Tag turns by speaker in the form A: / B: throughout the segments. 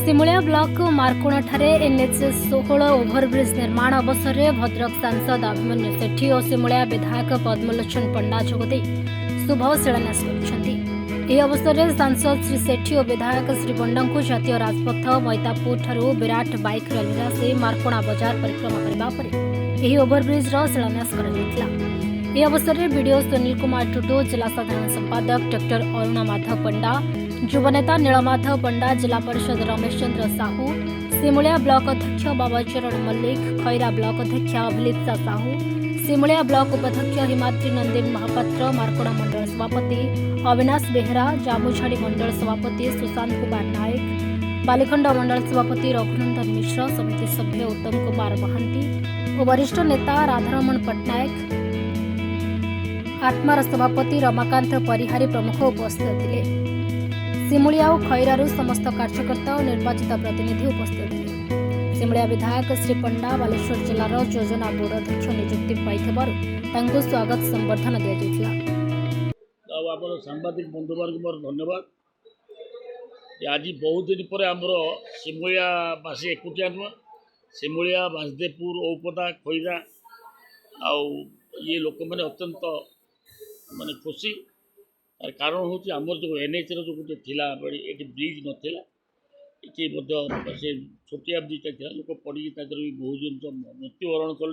A: Simulia block मारकोणठारे NH 16 overbridge निर्माण अवसर में भद्रक सांसद अभिमन्यु सेठी और सिमुलिया विधायक पद्मलोचन पंडा जोगदे शुभ शिलान्यास कर अवसर में सांसद श्री सेठी और विधायक श्री पंडा को जातीय राजपथ मैतापुर ठारू विराट बाइक रैली से मारकोणा बजार परिक्रमा करने पर ओभरब्रिज शिलान्यास कर अवसर में बीडीओ सुनील कुमार टुडू, जिला साधारण संपादक डॉक्टर अरुणा माधव पंडा, युवनेता नीलमाधव पंडा, जिला परिषद रमेश चंद्र साहू, सिमुलिया ब्लॉक अध्यक्ष बाबाचरण मल्लिक, खैरा ब्लॉक अध्यक्ष अभिलिप्सा साहू, सिमुलिया ब्लॉक उपाध्यक्ष हिमाद्री नंदिन महापात्र, मारकोणा मंडल सभापति अविनाश बेहरा, जामुझाड़ी मंडल सभापति सुशांत कुमार नायक, बालिखंड मंडल सभापति रघुनंदन मिश्र, समिति सभ्य उत्तम कुमार महांती और वरिष्ठ नेता राधारमण पट्टनायक, आत्मार सभापति रमाकांत परिहारी प्रमुख उपस्थित थे। सिमुलिया और खैरारू समस्त कार्यकर्ता और निर्वाचित प्रतिनिधि उपस्थित थे। सिमुलिया विधायक श्री पंडा बालेश्वर जिलार योजना बोर्ड अध्यक्ष नियुक्ति पाई स्वागत संबर्धना दिया।
B: सांबादिक बंधुवर्ग मोर धन्यवाद। आज बहुत दिन पर आमर सिमुलिया बासी एकुटिया नुह, सिमुलिया बासदेवपुर औपदा खैरा ये लोक मैंने अत्यंत माने खुशी। कारण हूँ आमर जो एनएच रो गोटे थिला ये ब्रिज नाला ये से छोटिया ब्रिजटा था, लोक पड़ी भी बहुत जन मृत्युवरण कर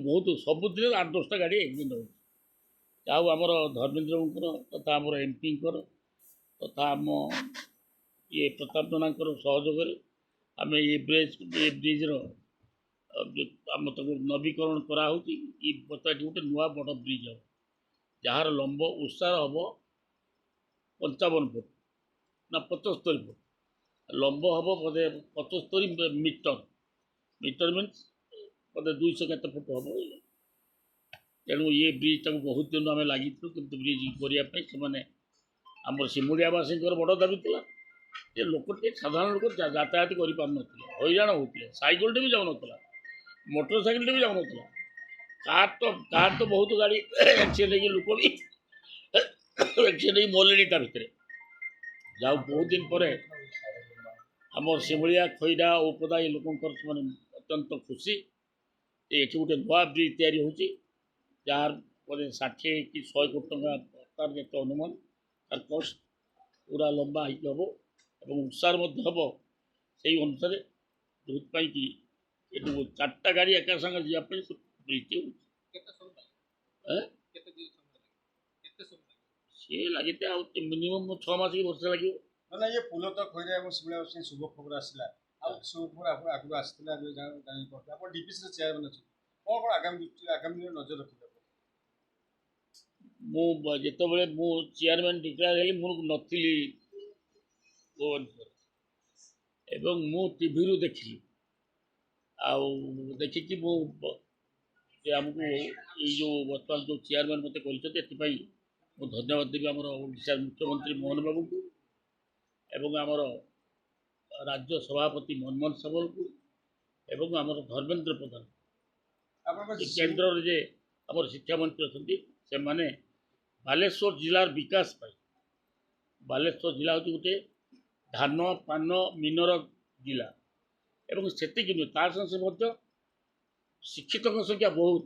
B: बहुत सबुदिन 8-10टा गाड़ी एक्सीडेंट हो आमर धर्मेन्द्र तथा आम एमपी तथा आम ये प्रताप जनार सहयोग आम ये ब्रिज्र आम तक नवीकरण कराऊँगी। बर्तमान गोटे नुआ बड़ ब्रिज हम जार लंब उसार हम 55 फुट ना 75 फुट, लंब हम बोधे 75 मीटर मीन्स बोधे 200 केते फुट हम। तेणु ये ब्रिजटा बहुत दिन आम लगी कि ब्रिज करने आम सिमुलियावासी बड़ दाबी था। ये लोक साधारण लोक यातायात कर हईराण होते, सैकल भी जाऊन, मोटरसाइकिल भी जाऊन, कार तो बहुत गाड़ी एक्सीडेंट लोक भी एक्सीडेंट मरले भितर जाऊ। बहुत दिन पर आम सिमुलिया खैरा औपदा ये लोक अत्यंत खुशी ये गोटे नुआ ब्रिज तैयारी होची जार 60 कि 100 कोटी टंका तार जो अनुमान तार कस्ट पूरा लंबा हम और उषार हम से अनुसार जो कि 4टा गाड़ी एका संगे जावाई ब्रिज सी लगे मिनिमम 6 मास कि वर्ष लगे
C: ना। ये पुल तो खैरा सिमुलिया शुभ खबर आसला शुभ खबर आगे आसला डीपीसी चेयरमैन अच्छे कौन आगामी नजर रखिए
B: मुझे मु चेयरमैन डिक्लेयर हेली मु नथिली भुवनेश्वर एवं मु टीवी रु देखिली देखिकी आमको ये जो बर्तमान जो चेयरमैन मत कहते मु धन्यवाद देवी आम ओडिशा मुख्यमंत्री मोहन बाबू को एवं आमर राज्य सभापति मनमोहन सामल को एवं आमर धर्मेन्द्र प्रधान केन्द्र जे आम शिक्षा मंत्री अच्छा से माने बालेश्वर जिलार विकास पाई। बालेश्वर जिला हूँ गोटे धान पान मीनर जिला एवं से तार संगे शिक्षित संख्या बहुत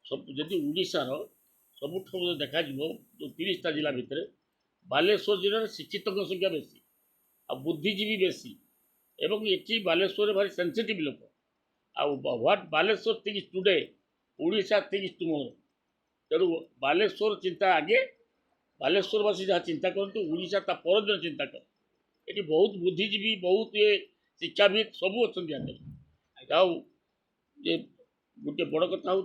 B: सब जदि ओडिशार सबुठ देखा जो 30टा जिला भितर बालेश्वर जिले शिक्षित संख्या बेसी आ बुद्धिजीवी बेसी एवं ये बालेश्वर भारी सेंसिटिव लोक what Baleshwar things today Odisha things tomorrow. तेणु बालेश्वर चिंता आगे बालेश्वरवासी जहाँ चिंता करते ओडिशा ता परदिन चिंता कर। ये बहुत बुद्धिजीवी बहुत ये शिक्षाविद सबू अच्छा ये गोटे बड़ कथा हूँ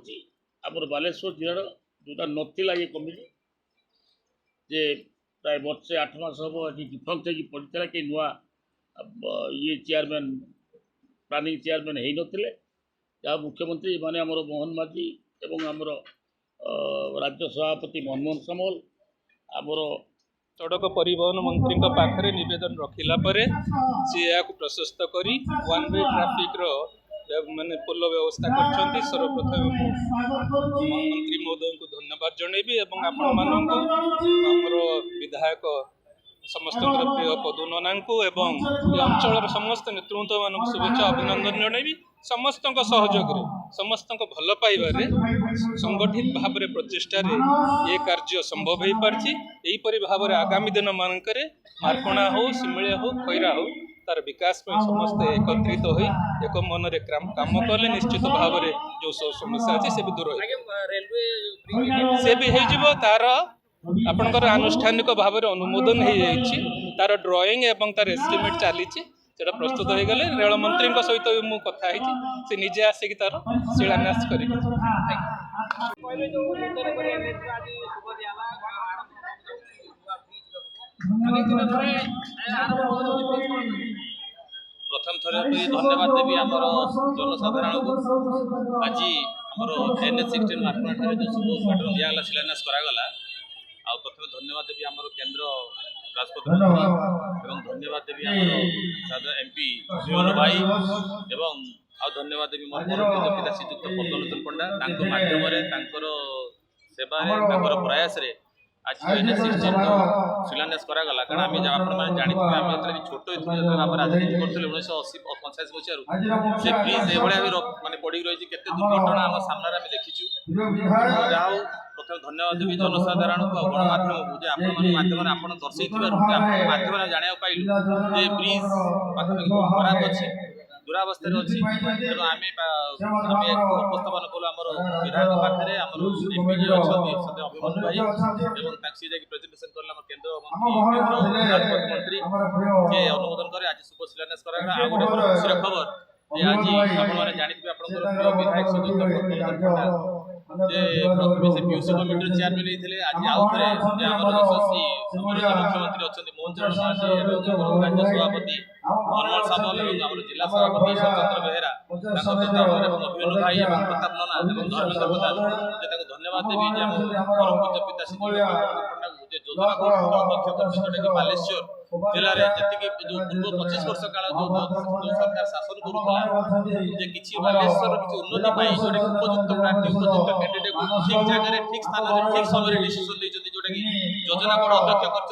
B: आमर बालेश्वर जिलार जोटा नथिला ये कमिटी जे प्राय वर्षे 8 मास हम ये डिफंक्ट होगी पड़ता कि नुआ ये चेयरमैन प्लानिंग चेयरमैन हो नथिले जहाँ मुख्यमंत्री माने आमर मोहन माझी एवं आमर राज्य सभापति मनमोहन सामल आमर
D: सड़क परिवहन मंत्री पाखे नवेदन रखिला सी प्रशस्त करी वन वे ट्राफिक माने पुल व्यवस्था कर सर्वप्रथम मंत्री महोदय को धन्यवाद जनइबी एवं आपण मानक विधायक समस्त प्रिय पदू ननाଙ୍କୁ ଏବଂ ଏ ଅଞ୍ଚଳର ସମସ୍ତ ନେତୃତ୍ୱମାନଙ୍କୁ शुभेच्छा अभिनंदन ଜଣାଇବି। ସମସ୍ତଙ୍କ ସହଯୋଗରେ ସମସ୍ତଙ୍କ ଭଲ ପାଇବାରେ ସଂଗଠିତ ଭାବରେ ପ୍ରଚେଷ୍ଟାରେ ଏ କାର୍ଯ୍ୟ ସମ୍ଭବ ହୋଇପାରିଛି। ଏହିପରି ଭାବରେ ଆଗାମୀ ଦିନମାନଙ୍କରେ ମାର୍କଣା ହେଉ ସିମୁଳିଆ ହେଉ ଖଇରା ହେଉ ତାର ବିକାଶ ପାଇଁ ସମସ୍ତେ ଏକତ୍ରିତ ହୋଇ ଏକ ମନରେ କାମ କଲେ ନିଶ୍ଚିତ ଭାବରେ ଯେଉଁ ସବୁ ସମସ୍ୟା ଅଛି ସେ ବି ଦୂର ହୋଇଯିବ। ସେ ବି ହେଇଯିବ। ତାର ଆପଣଙ୍କର ଆନୁଷ୍ଠାନିକ ଭାବରେ ଅନୁମୋଦନ ହେଇଯାଇଛି। ତାର ଡ୍ରଇଂ ଏବଂ ତାର ଏଷ୍ଟିମେଟ୍ ଚାଲିଛି। ସେଟା ପ୍ରସ୍ତୁତ ହେଇଗଲେ ରେଳ ମନ୍ତ୍ରୀଙ୍କ ସହିତ ମୁଁ କଥା ହେଇଛି। ସେ ନିଜେ ଆସିକି ତାର ଶିଳାନ୍ୟାସ କରିବେ।
E: प्रथम थर धन्यवाद देवी आमर जनसाधारण को आज आमर NH16 मार्कणा जो शुभ उद्घाटन दिगला शिलान्यास करागला। आ प्रथम धन्यवाद देवी आमर केंद्र राजपथ मंत्री एवं धन्यवाद देवी आमर MP जीवन भाई एवं आ धन्यवाद देवी मोर पूज्य पिता श्रीयुक्त पद्मलोचन पंडा माध्यम सेवा प्रयास रे आज NH16 शिलान्यास करागला। कारण आम आप जानी आम जो छोट आम राजनीति करें 1985 मसीह से ब्रिज एभलिया मानने पड़ रही है दुर्घटना आम सामने आम देखीचु। जहाँ प्रथम धन्यवाद देवी जनसाधारण को गणमाध्यम को माध्यम आप दर्शे माध्यम जाना पाइलु जे ब्रिज पाखापाखि बहुत खराब अच्छी दुरावस्था अच्छी। तेणु आम उपस्थापन कलु आम विधायक पाखे आम MP जी अच्छा अभिमन्यु भाई और सी जाकि प्रेजेंटेशन कले केंद्र मंत्री राजपथ मंत्री जे अनुमोदन करे आज शुभ शिलान्यास करागला। आ गोटे बड़ खुशी खबर जे आज आपने जानते प्रिय विधायक श्रीयुक्त जे प्रथम से पीयूष कमिटी चेयरमैन होते आज आउ थे यशस्वी मुख्यमंत्री अच्छा मोहन चरण माझी राज्य सभापति मनमोहन सामल और जिला सभापति स्वतंत्र बेहेरा अभिमन्यु भाई और प्रताप नना और धर्मेन्द्र प्रधान धन्यवाद देवी परम पूज्य पिता श्री योजना को अध्यक्ष जोटा बालेश्वर जिले में जी पूर्व 25 वर्ष काल जो सरकार शासन करूला किसी बालेश्वर किसी उन्नति जोटा उपयुक्त प्रार्थी उपयुक्त कैंडिडेट ठीक जगह ठीक स्थान ठीक समय डिसीजन लेते जोटा कि योजना को अध्यक्ष कर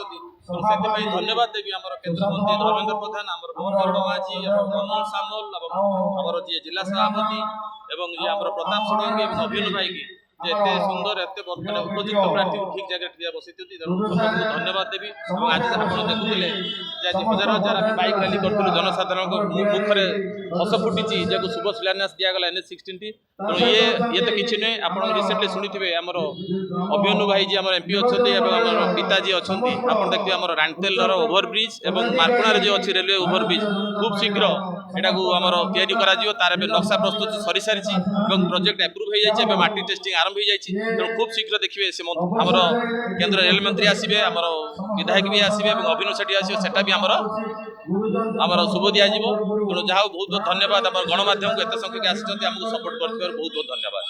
E: धन्यवाद देवी आम केंद्र मंत्री धर्मेन्द्र प्रधान आम मोहन चरण माझी मनमोहन सामल आम जी जिला सभापति और ये आम प्रताप षडंगी और अभिमन्यु भाई की एते सुंदर एते माने उपयुक्त प्रार्थी को ठीक जगह ठिया बसैती धन्यवाद देवी। आज आप देखुले आज हजार हजार आम बाइक रैली करूँ जनसाधारण मुखरे हस फुटी जब शुभ शिलान्यास दिगला NH16 टी। तेणु ये तो किसी नुहे आप रिसेंटली शुणी आमर अभिमन्यु भाई जी आम MP अच्छा पिताजी अच्छा आप देखिए आम राणतेल ओभरब्रिज और मार्कणार जो अच्छी रेलवे ओभरब्रिज खूब शीघ्र यहाँ आमर या तार नक्शा प्रस्तुत सरी सारी प्रोजेक्ट एप्रूव हो जाए माटी टेस्टिंग आरंभ हो जाए। तेणु खूब शीघ्र देखिए से आमर केंद्र रेल मंत्री आसवे आमर विधायक भी आसवे अभिनव सेठी आसटा भी आमर शुभ दिज्व। तेणु जहाँ बहुत बहुत धन्यवाद आम गणमाध्यम को एत संख्यक आमको सपोर्ट कर बहुत बहुत धन्यवाद।